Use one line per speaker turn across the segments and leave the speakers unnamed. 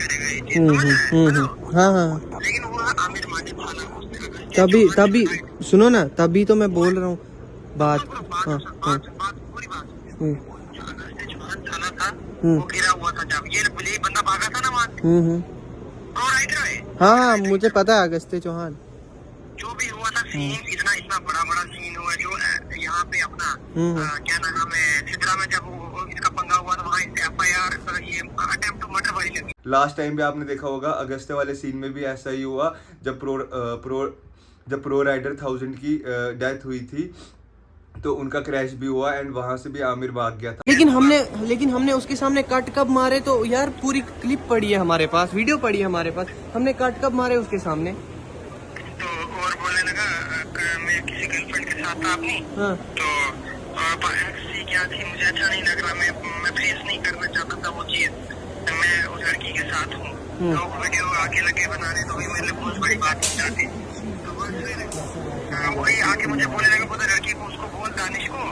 हाँ हाँ।
लेकिन वो आमिर माजिद था ना
तभी तभी सुनो ना, तभी तो मैं बोल रहा हूँ बात। हाँ हाँ।
पूरी बात
हम्म
चौहान थाना था,
हम्म
वो घिरा हुआ था जब ये बंदा भागा था ना वहाँ से,
हम्म।
प्रो राइडर है।
हाँ हाँ, मुझे पता है अगस्त्य चौहान।
जो भी हुआ था सीन, इतना इतना बड़ा बड़ा सीन हुआ जो यहाँ पे अपना क्या नाम है सिद्रा में जब इसका पंगा हुआ था वहाँ इससे FIR ये अटेम्प्ट टू मर्डर वाली लगी।
लास्ट टाइम भी आपने देखा होगा अगस्त्य वाले सीन में भी ऐसा ही हुआ जब प्रो राइडर 1000 की डेथ हुई थी तो उनका क्रैश भी हुआ एंड वहां से भी आमिर भाग गया था।
लेकिन हमने उसके सामने कट कब मारे, तो यार पूरी क्लिप पड़ी है हमारे पास, वीडियो पड़ी है हमारे पास, हमने कट कब मारे उसके सामने।
तो और बोलने लगा मैं किसी गर्लफ्रेंड के साथ था अपनी,
हाँ
तो एक्चुअली क्या थी मुझे अच्छा नहीं लग रहा, मैं फेस नहीं करना चाहता था वो चीज, मैं उस लड़की के साथ हूँ। लोग वीडियो आगे लगे बनाने तो भी मेरे लिए बहुत बड़ी बात हो जाती। तो बस फिर वही आगे मुझे बोलने लगे, बोला लड़की को उसको बोल दानिश को,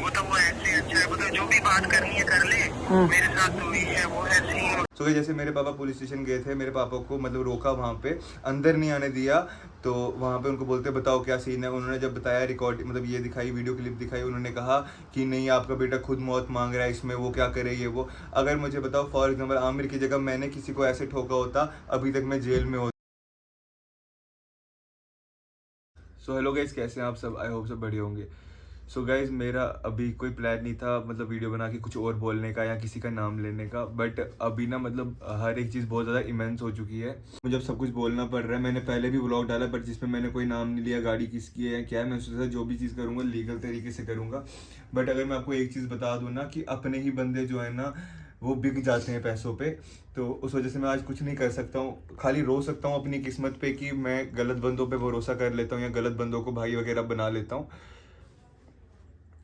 वो तो वो ऐसे अच्छा है, बोला जो भी बात करनी है कर ले, मेरे साथ तो ये है वो है सीन।
तो जैसे मेरे पापा पुलिस स्टेशन गए थे, मेरे पापा को मतलब रोका वहाँ पे, अंदर नहीं आने दिया, तो वहाँ पे उनको बोलते बताओ क्या सीन है। उन्होंने जब बताया रिकॉर्ड मतलब ये दिखाई, वीडियो क्लिप दिखाई, उन्होंने कहा कि नहीं आपका बेटा खुद मौत मांग रहा है, इसमें वो क्या करे ये वो। अगर मुझे बताओ फॉर एग्जाम्पल आमिर की जगह मैंने किसी को ऐसे ठोका होता, अभी तक मैं जेल में होता। सो हेलो गाइस, कैसे हैं आप सब? आई होप सब बढ़िया होंगे। सो गाइज मेरा अभी कोई प्लान नहीं था मतलब वीडियो बना के कुछ और बोलने का या किसी का नाम लेने का, बट अभी ना मतलब हर एक चीज़ बहुत ज़्यादा इमेंस हो चुकी है, मुझे अब सब कुछ बोलना पड़ रहा है। मैंने पहले भी व्लॉग डाला बट जिसमें मैंने कोई नाम नहीं लिया, गाड़ी किसकी है या क्या है, मैं सोचा जो भी चीज़ करूँगा लीगल तरीके से करूँगा। बट अगर मैं आपको एक चीज़ बता दूँ ना कि अपने ही बंदे जो है ना वो बिक जाते हैं पैसों पे, तो उस वजह से मैं आज कुछ नहीं कर सकता हूँ, खाली रो सकता हूँ अपनी किस्मत पे कि मैं गलत बंदों पे भरोसा कर लेता हूँ या गलत बंदों को भाई वगैरह बना लेता हूँ।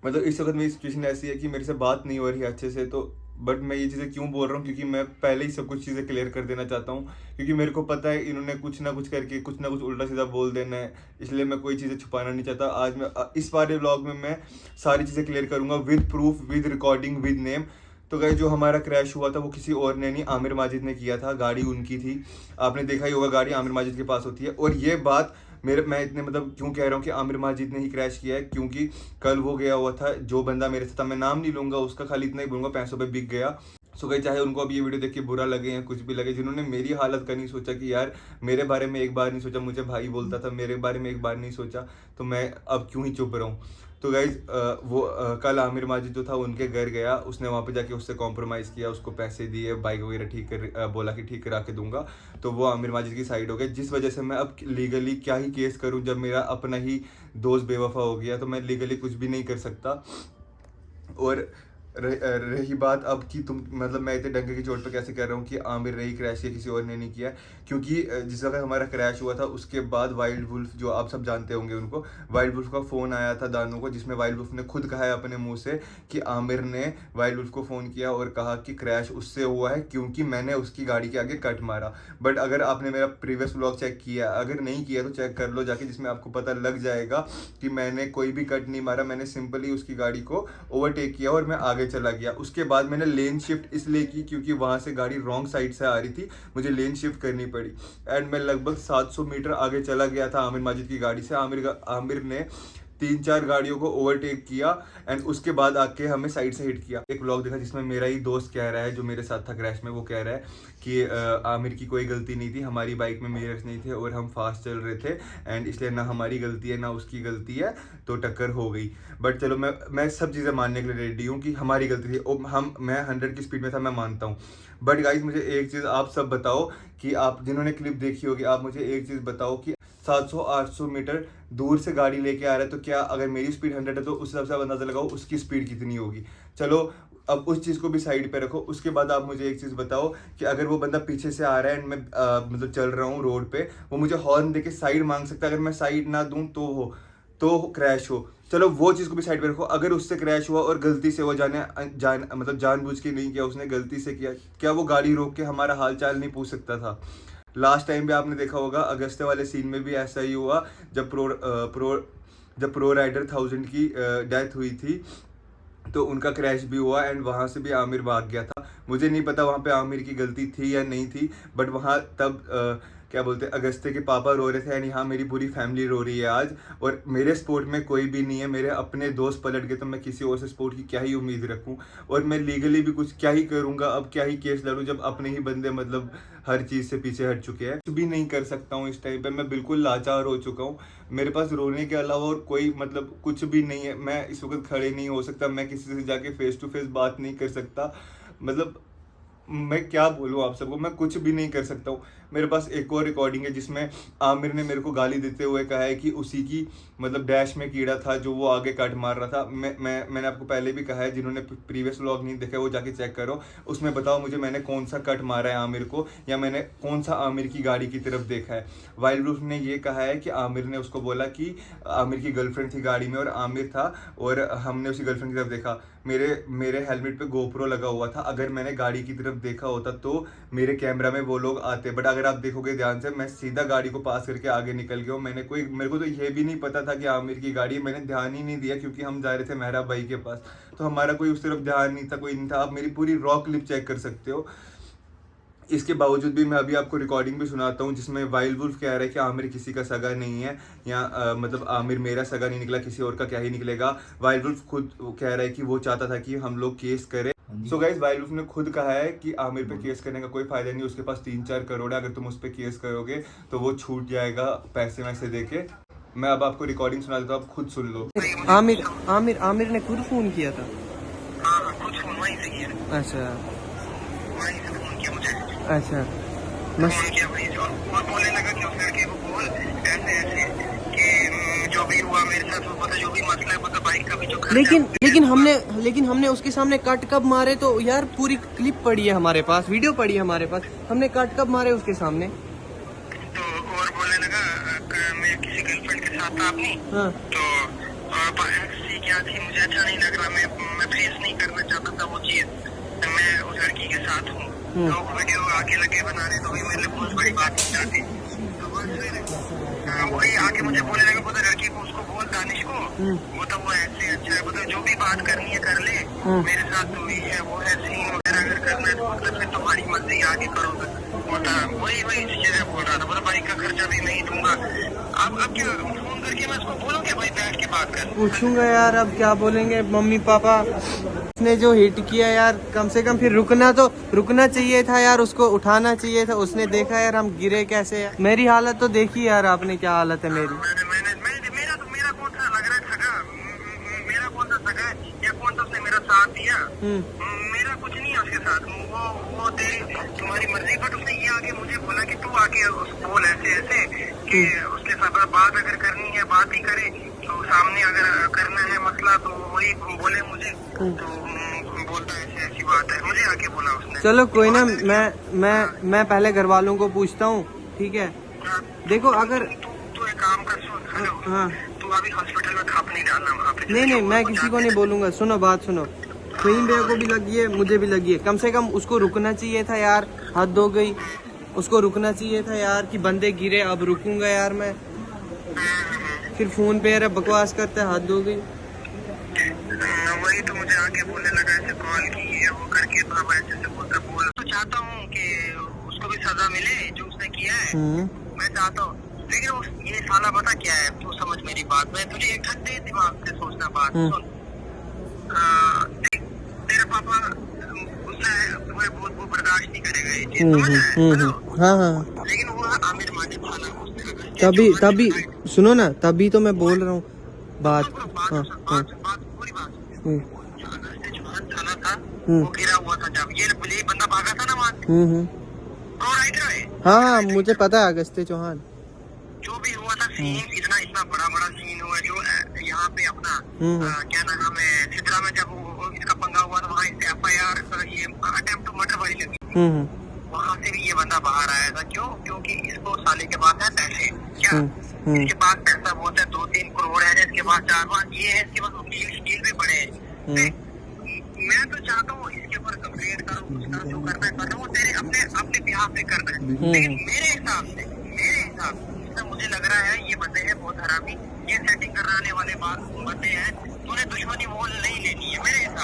मतलब इस वक्त मेरी सिचुएशन ऐसी है कि मेरे से बात नहीं हो रही है अच्छे से, तो बट मैं ये चीज़ें क्यों बोल रहा हूँ क्योंकि मैं पहले ही सब कुछ चीज़ें क्लियर कर देना चाहता हूँ, क्योंकि मेरे को पता है इन्होंने कुछ ना कुछ करके कुछ ना कुछ उल्टा सीधा बोल देना है, इसलिए मैं कोई चीज़ें छुपाना नहीं चाहता। आज मैं इस वाले व्लॉग में मैं सारी चीज़ें क्लियर करूँगा with proof, with recording, with name. तो गाइस जो हमारा क्रैश हुआ था वो किसी और ने नहीं, आमिर माजिद ने किया था, गाड़ी उनकी थी। आपने देखा ही होगा गाड़ी आमिर माजिद के पास होती है। और ये बात मैं इतने मतलब क्यों कह रहा हूँ कि आमिर माजिद ने ही क्रैश किया है, क्योंकि कल वो गया हुआ था जो बंदा मेरे साथ था, मैं नाम नहीं लूंगा उसका, खाली इतना ही बोलूंगा पैसों पे बिक गया। सो गई चाहे उनको अब ये वीडियो देख के बुरा लगे या कुछ भी लगे, जिन्होंने मेरी हालत का नहीं सोचा कि यार मेरे बारे में एक बार नहीं सोचा, मुझे भाई बोलता था, मेरे बारे में एक बार नहीं सोचा, तो मैं अब क्यों ही चुप रहा हूँ। तो गाइज कल आमिर माजिद जो था उनके घर गया, उसने वहाँ पे जाके उससे कॉम्प्रोमाइज़ किया, उसको पैसे दिए, बाइक वगैरह ठीक कर बोला कि ठीक करा के दूंगा, तो वो आमिर माजिद की साइड हो गया, जिस वजह से मैं अब लीगली क्या ही केस करूँ जब मेरा अपना ही दोस्त बेवफा हो गया, तो मैं लीगली कुछ भी नहीं कर सकता। और रही बात अब कि तुम मतलब मैं इतने डंके की चोट पे कैसे कह रहा हूँ कि आमिर ने ही क्रैश किया, किसी और ने नहीं किया, क्योंकि जिस वक्त हमारा क्रैश हुआ था उसके बाद वाइल्ड वुल्फ, जो आप सब जानते होंगे उनको, वाइल्ड वुल्फ का फ़ोन आया था दानू को, जिसमें वाइल्ड वुल्फ ने खुद कहा है अपने मुंह से कि आमिर ने वाइल्ड वुल्फ को फ़ोन किया और कहा कि क्रैश उससे हुआ है क्योंकि मैंने उसकी गाड़ी के आगे कट मारा। बट अगर आपने मेरा प्रीवियस व्लॉग चेक किया, अगर नहीं किया तो चेक कर लो जाके, जिसमें आपको पता लग जाएगा कि मैंने कोई भी कट नहीं मारा, मैंने सिंपली उसकी गाड़ी को ओवरटेक किया और मैं आगे चला गया। उसके बाद मैंने लेन शिफ्ट इसलिए की क्योंकि वहां से गाड़ी रॉन्ग साइड से आ रही थी, मुझे लेन शिफ्ट करनी पड़ी एंड मैं लगभग 700 मीटर आगे चला गया था आमिर माजिद की गाड़ी से। आमिर ने 3-4 गाड़ियों को ओवरटेक किया एंड उसके बाद आके हमें साइड से हिट किया। एक व्लॉग देखा जिसमें मेरा ही दोस्त कह रहा है, जो मेरे साथ था क्रैश में, वो कह रहा है कि आमिर की कोई गलती नहीं थी, हमारी बाइक में मिरर्स नहीं थे और हम फास्ट चल रहे थे एंड इसलिए ना हमारी गलती है ना उसकी गलती है, तो टक्कर हो गई। बट चलो मैं सब चीज़ें मानने के लिए रेडी हूँ कि हमारी गलती थी, मैं 100 की स्पीड में था, मैं मानता हूँ। बट गाइज मुझे एक चीज़ आप सब बताओ कि आप जिन्होंने क्लिप देखी होगी, आप मुझे एक चीज़ बताओ कि 700-800 मीटर दूर से गाड़ी लेके आ रहा है, तो क्या अगर मेरी स्पीड 100 है तो उस हिसाब से आप अंदाजा लगाओ उसकी स्पीड कितनी होगी। चलो अब उस चीज़ को भी साइड पे रखो। उसके बाद आप मुझे एक चीज़ बताओ कि अगर वो बंदा पीछे से आ रहा है एंड मैं मतलब चल रहा हूँ रोड पे, वो मुझे हॉर्न देके साइड मांग सकता है, अगर मैं साइड ना दूँ तो क्रैश हो। चलो वो चीज़ को भी साइड पे रखो, अगर उससे क्रैश हुआ और गलती से वो मतलब जानबूझ के नहीं किया, उसने गलती से किया, क्या वो गाड़ी रोक के हमारा हाल चाल नहीं पूछ सकता था? लास्ट टाइम भी आपने देखा होगा अगस्त्य वाले सीन में भी ऐसा ही हुआ जब प्रो राइडर 1000 की डेथ हुई थी तो उनका क्रैश भी हुआ एंड वहाँ से भी आमिर भाग गया था। मुझे नहीं पता वहाँ पे आमिर की गलती थी या नहीं थी, बट वहाँ तब क्या बोलते हैं, अगस्त्य के पापा रो रहे थे एंड यहाँ मेरी पूरी फैमिली रो रही है आज। और मेरे स्पोर्ट में कोई भी नहीं है, मेरे अपने दोस्त पलट गए तो मैं किसी और से स्पोर्ट की क्या ही उम्मीद रखूँ। और मैं लीगली भी कुछ क्या ही करूँगा, अब क्या ही केस लड़ूँ जब अपने ही बंदे मतलब हर चीज़ से पीछे हट चुके हैं। कुछ भी नहीं कर सकता हूँ इस टाइम पे, मैं बिल्कुल लाचार हो चुका हूँ। मेरे पास रोने के अलावा और कोई मतलब कुछ भी नहीं है। मैं इस वक्त खड़े नहीं हो सकता, मैं किसी से जाके फेस टू फेस बात नहीं कर सकता। मतलब मैं क्या बोलूँ आप सबको, मैं कुछ भी नहीं कर सकता हूँ। मेरे पास एक और रिकॉर्डिंग है जिसमें आमिर ने मेरे को गाली देते हुए कहा है कि उसी की मतलब डैश में कीड़ा था जो वो आगे कट मार रहा था। मैंने आपको पहले भी कहा है, जिन्होंने प्रीवियस व्लॉग नहीं देखा वो जाके चेक करो, उसमें बताओ मुझे मैंने कौन सा कट मारा है आमिर को, या मैंने कौन सा आमिर की गाड़ी की तरफ देखा है। वाइल्ड वुल्फ ने ये कहा है कि आमिर ने उसको बोला कि आमिर की गर्लफ्रेंड थी गाड़ी में और आमिर था और हमने उसी गर्लफ्रेंड की तरफ देखा। मेरे हेलमेट पे गोप्रो लगा हुआ था, अगर मैंने गाड़ी की तरफ देखा होता तो मेरे कैमरा में वो लोग आते। बट अगर आप देखोगे ध्यान से, मैं सीधा गाड़ी को पास करके आगे निकल गया हूँ। मेरे को तो ये भी नहीं पता था कि आमिर की गाड़ी, मैंने ध्यान ही नहीं दिया क्योंकि हम जा रहे थे मेहरा भाई के पास, तो हमारा कोई उस तरफ ध्यान नहीं था, कोई नहीं था। आप मेरी पूरी रॉ क्लिप चेक कर सकते हो। इसके बावजूद भी मैं अभी आपको रिकॉर्डिंग भी सुनाता हूँ जिसमें वाइल्ड वुल्फ कह रहा है कि आमिर किसी का सगा नहीं है, या मतलब आमिर मेरा सगा नहीं निकला, किसी और का क्या ही निकलेगा। वाइल्ड वुल्फ खुद कह रहा है कि वो चाहता था कि हम लोग केस करें। सो गाइस, वाइल्ड वुल्फ ने खुद कहा है कि आमिर पे केस करने का कोई फायदा नहीं, उसके पास 3-4 करोड़ है, अगर तुम उस पर केस करोगे तो वो छूट जाएगा पैसे वैसे देके। मैं अब आपको रिकॉर्डिंग सुना देता हूँ, आप खुद सुन लो।
आमिर ने खुद फोन किया था।
हाँ, कुछ फोन वहीं से किया।
अच्छा
वहीं से फोन किया मुझे।
अच्छा
फोन किया वहीं से और बोलने लगा कि उस लड़के को बोल ऐसे ऐसे कि जो भी हुआ मेरे साथ, वो पता जो भी मसला है, पता बाइक का भी जो खर्चा
लेकिन हमने उसके सामने कट कब मारे, तो यार पूरी क्लिप पड़ी है हमारे पास, वीडियो पड़ी है हमारे पास, हमने कट कब मारे उसके सामने।
तो और बोलने लगा मैं किसी गर्लफ्रेंड के साथ था अपनी।
हाँ।
तो एक्चुअली क्या थी मुझे अच्छा नहीं लग रहा, मैं फेस नहीं करना चाहता था वो चीज। मैं उस लड़की के साथ हूँ, लोग वीडियो आके लगे बनाने, तो मेरे लिए बहुत बड़ी बात हो जाती। तो बस फिर वही आके मुझे बोलने लगा, पता लड़की को उसको बोल, दानिश को, वो तो वो ऐसे अच्छा है, पता जो भी बात करनी है कर ले, मेरे साथ तो ये है वो है, सीन वगैरह अगर करना है तो मतलब फिर तुम्हारी मर्जी आगे करोगे। वही चीजें बोल रहा था, मतलब बाइक का खर्चा भी नहीं दूंगा। अब क्या फोन करके मैं उसको बोलूंगा भाई बैठ के बात कर,
पूछूंगा यार, अब क्या बोलेंगे मम्मी पापा। उसने जो हिट किया यार, कम से कम फिर रुकना चाहिए था यार, उसको उठाना चाहिए था। उसने देखा यार हम गिरे कैसे। मेरी हालत तो देखी यार आपने, क्या हालत है मेरी।
मेरा कौन सा लग रहा है सगा, मेरा कौन सा सगा है या कौन सा उसने मेरा साथ दिया, मेरा कुछ नहीं है उसके साथ। वो तेरी तुम्हारी मर्जी, बट उसने ये आगे मुझे बोला कि तू आके बोल ऐसे ऐसे कि उसके साथ बात अगर करनी है बात ही करे, तो सामने अगर करना है मसला तो वही बोले मुझे। तो बोलता है ऐसी बात है, मुझे आके बोला उसने।
चलो कोई ना, मैं पहले घर वालों को पूछता हूँ, ठीक है। देखो अगर
तू एक काम कर, सुन, हेलो,
हाँ
तू अभी हॉस्पिटल में खप नहीं डालना वहाँ पे।
नहीं मैं किसी को नहीं बोलूंगा। सुनो बात सुनो, फहीम भैया को भी लगी है, मुझे भी लगी है। कम से कम उसको रुकना चाहिए था यार, हद हो गई। उसको रुकना चाहिए था यार कि बंदे गिरे, अब रुकूंगा यार मैं। फिर फोन पे यार बकवास करते, हद हो गई।
वही तो मुझे आके बोलने लगा, ऐसे कॉल की है वो करके, तो अब ऐसे से बोलता बोल। तो चाहता हूँ कि उसको भी सजा मिले जो उसने किया है, मैं चाहता हूँ। लेकिन ये साला पता क्या है, तू समझ मेरी बात, मैं तुझे एक ठंडे दिमाग से सोचना बात सुन। तेरे पापा उसने वो बर्दाश्त नहीं करेगा ये चीज, समझ रहा है?
हाँ।
लेकिन वो आमिर माने थाना
तभी सुनो ना, तभी तो मैं बोल रहा हूँ बात।
पूरी बात थाना था, वो गिरा हुआ था जब ये बंदा भागा था ना वहाँ से, राइटर है।
हाँ मुझे पता है, अगस्त्य चौहान।
जो भी हुआ था सीन, इतना बड़ा सीन हुआ जो यहाँ पे अपना क्या नाम है, सिद्रा में जब इसका पंगा हुआ था, वहाँ इससे FIR ये अटेम्प्ट टू मर्डर वाली लगी। वहाँ से भी ये बंदा बाहर आया था। क्यों? क्योंकि इसको साले के पास है पैसे। क्या इसके पास पैसा बहुत है, 2-3 करोड़ है, इसके पास 4-5 ये है, इसके पास वकील भी बड़े हैं। मैं तो चाहता हूँ इसके ऊपर कंप्लेंट करो, उसका जो करना है करो, वो तेरे अपने बिहाफ पे करना है। लेकिन मेरे हिसाब से मुझे लग रहा है ये बंदे हैं बहुत हरामी, ये सेटिंग कराने वाले बंदे हैं। तूने दुश्मनी मोल नहीं लेनी है मेरे हिसाब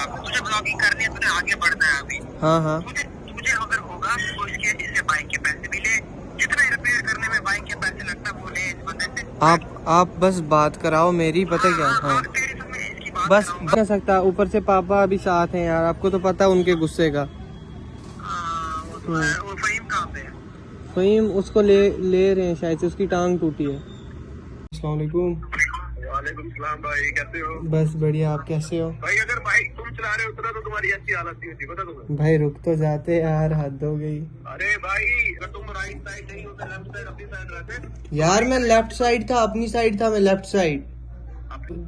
हाँ हाँ
तुझे तुझे अगर होगा तो इससे बाइक के पैसे भी ले, जितना रिपेयर करने में बाइक के पैसे लगता है वो ले इस बंदे से।
आप बस बात कराओ मेरी, पता क्या। हाँ
तेरे से मैं इसकी बात
बस
कराऊंगा।
कह सकता, ऊपर से पापा अभी साथ हैं यार, आपको तो पता है उनके गुस्से का।
हाँ, वो तो है। वो फहीम कहाँ पे है?
फहीम उसको ले रहे हैं शायद से, उसकी टांग टूटी है। अस्सलाम वालेकुम।
वालेकुम सलाम भाई, कैसे हो?
बस बढ़िया, आप कैसे हो?
भाई अगर बाइक तुम चला रहे होते ना तो तुम्हारी अच्छी हालत नहीं होती, पता तुम्हें?
भाई रुक तो जाते यार, हद हो गई
अरे भाई अगर तुम राइट साइड नहीं होते, लेफ्ट साइड अपनी साइड रहते।
यार। मैं लेफ्ट साइड था, अपनी साइड था, मैं लेफ्ट साइड।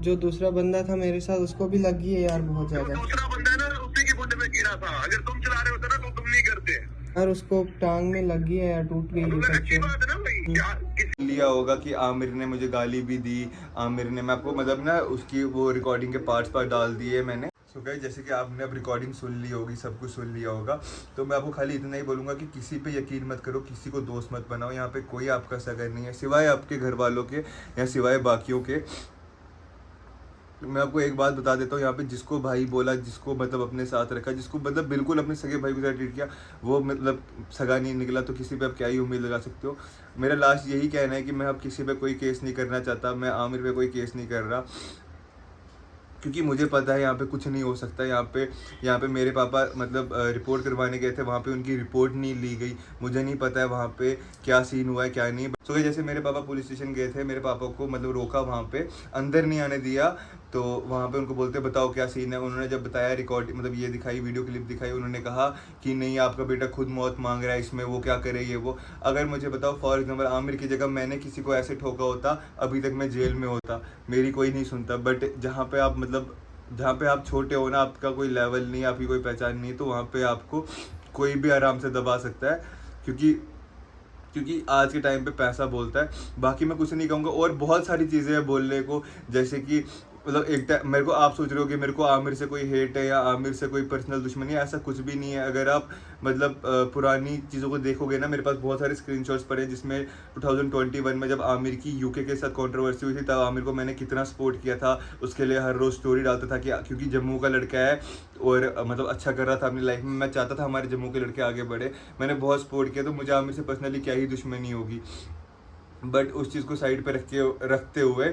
जो दूसरा बंदा था मेरे साथ उसको भी लगी है यार बहुत ज्यादा।
दूसरा बंदा है ना, उसी के मुंडे में कीड़ा था। अगर तुम चला रहे होते ना तो तुम नहीं करते।
यार उसको टांग में लगी है यार, टूट गई है
अच्छी
सबसे।
बात है ना भाई। क्या
लिया होगा कि आमिर ने मुझे गाली भी दी, आमिर ने, मैं आपको मतलब ना उसकी वो रिकॉर्डिंग के पार्ट्स पर डाल दिए मैंने। सो गाइस, जैसे कि आपने अब रिकॉर्डिंग सुन ली होगी, सब कुछ सुन लिया होगा, तो मैं आपको खाली इतना ही बोलूँगा कि किसी पे यकीन मत करो, किसी को दोस्त मत बनाओ। यहाँ पे कोई आपका सगा नहीं है सिवाय आपके घर वालों के या सिवाय बाकियों के। मैं आपको एक बात बता देता हूँ, यहाँ पे जिसको भाई बोला, जिसको मतलब अपने साथ रखा, जिसको मतलब बिल्कुल अपने सगे भाई की तरह ट्रीट किया, वो मतलब सगा नहीं निकला, तो किसी पे आप क्या ही उम्मीद लगा सकते हो। मेरा लास्ट यही कहना है कि मैं अब किसी पे कोई केस नहीं करना चाहता, मैं आमिर पे कोई केस नहीं कर रहा, क्योंकि मुझे पता है यहाँ पे कुछ नहीं हो सकता। यहाँ पे मेरे पापा मतलब रिपोर्ट करवाने गए थे, वहाँ पे उनकी रिपोर्ट नहीं ली गई। मुझे नहीं पता है वहाँ पे क्या सीन हुआ है क्या नहीं। सो जैसे मेरे पापा पुलिस स्टेशन गए थे, मेरे पापा को मतलब रोका, वहाँ पे अंदर नहीं आने दिया, तो वहाँ पे उनको बोलते बताओ क्या सीन है। उन्होंने जब बताया, रिकॉर्ड मतलब ये दिखाई, वीडियो क्लिप दिखाई, उन्होंने कहा कि नहीं आपका बेटा खुद मौत मांग रहा है, इसमें वो क्या करे ये वो। अगर मुझे बताओ फॉर एग्जाम्पल आमिर की जगह मैंने किसी को ऐसे ठोका होता, अभी तक मैं जेल में होता, मेरी कोई नहीं सुनता। बट जहाँ पे आप छोटे हो ना, आपका कोई लेवल नहीं, आपकी कोई पहचान नहीं, तो वहाँ पे आपको कोई भी आराम से दबा सकता है, क्योंकि आज के टाइम पे पैसा बोलता है। बाकी मैं कुछ नहीं कहूँगा, और बहुत सारी चीज़ें हैं बोलने को, जैसे कि मतलब एक टाइम मेरे को आप सोच रहे हो कि मेरे को आमिर से कोई हेट है या आमिर से कोई पर्सनल दुश्मनी है, ऐसा कुछ भी नहीं है। अगर आप मतलब पुरानी चीज़ों को देखोगे ना, मेरे पास बहुत सारे स्क्रीनशॉट्स पड़े हैं, जिसमें 2021 में जब आमिर की यूके के साथ कंट्रोवर्सी हुई थी, तब आमिर को मैंने कितना सपोर्ट किया था, उसके लिए हर रोज़ स्टोरी डालता था, कि क्योंकि जम्मू का लड़का है और मतलब अच्छा कर रहा था अपनी लाइफ में, मैं चाहता था हमारे जम्मू के लड़के आगे बढ़े, मैंने बहुत सपोर्ट किया। तो मुझे आमिर से पर्सनली क्या ही दुश्मनी होगी। बट उस चीज़ को साइड पे रखते हुए,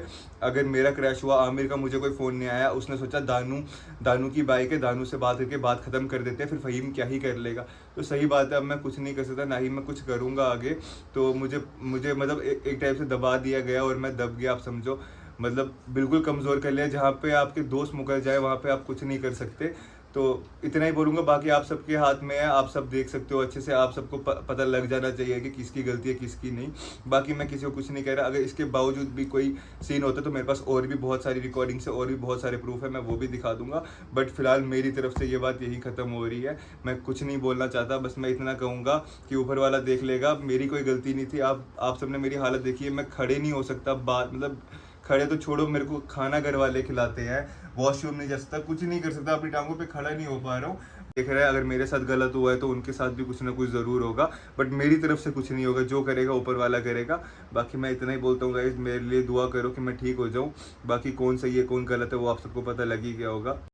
अगर मेरा क्रैश हुआ, आमिर का मुझे कोई फ़ोन नहीं आया, उसने सोचा दानू की बाइक है, दानू से बात करके बात ख़त्म कर देते हैं, फिर फ़हीम क्या ही कर लेगा। तो सही बात है, अब मैं कुछ नहीं कर सकता, ना ही मैं कुछ करूँगा आगे। तो मुझे मतलब एक टाइप से दबा दिया गया और मैं दब गया, आप समझो, मतलब बिल्कुल कमज़ोर कर लिया। जहाँ पे आपके दोस्त मुकर जाए वहाँ पे आप कुछ नहीं कर सकते। तो इतना ही बोलूँगा, बाकी आप सबके हाथ में है, आप सब देख सकते हो अच्छे से, आप सबको पता लग जाना चाहिए कि किसकी गलती है किसकी नहीं। बाकी मैं किसी को कुछ नहीं कह रहा। अगर इसके बावजूद भी कोई सीन होता है तो मेरे पास और भी बहुत सारी रिकॉर्डिंग्स है और भी बहुत सारे प्रूफ है, मैं वो भी दिखा दूंगा। बट फिलहाल मेरी तरफ से ये बात यही ख़त्म हो रही है, मैं कुछ नहीं बोलना चाहता। बस मैं इतना कहूँगा कि ऊपर वाला देख लेगा, मेरी कोई गलती नहीं थी। आप सबने मेरी हालत देखी है, मैं खड़े नहीं हो सकता, बात मतलब खड़े तो छोड़ो, मेरे को खाना घर वाले खिलाते हैं, वॉशरूम नहीं जा सकता, कुछ नहीं कर सकता, अपनी टांगों पे खड़ा नहीं हो पा रहा हूँ। देख रहा है, अगर मेरे साथ गलत हुआ है तो उनके साथ भी कुछ ना कुछ ज़रूर होगा, बट मेरी तरफ से कुछ नहीं होगा, जो करेगा ऊपर वाला करेगा। बाकी मैं इतना ही बोलता हूँ गाइस, मेरे लिए दुआ करो कि मैं ठीक हो जाऊँ। बाकी कौन सही है कौन गलत है वो आप सबको पता लग ही गया होगा।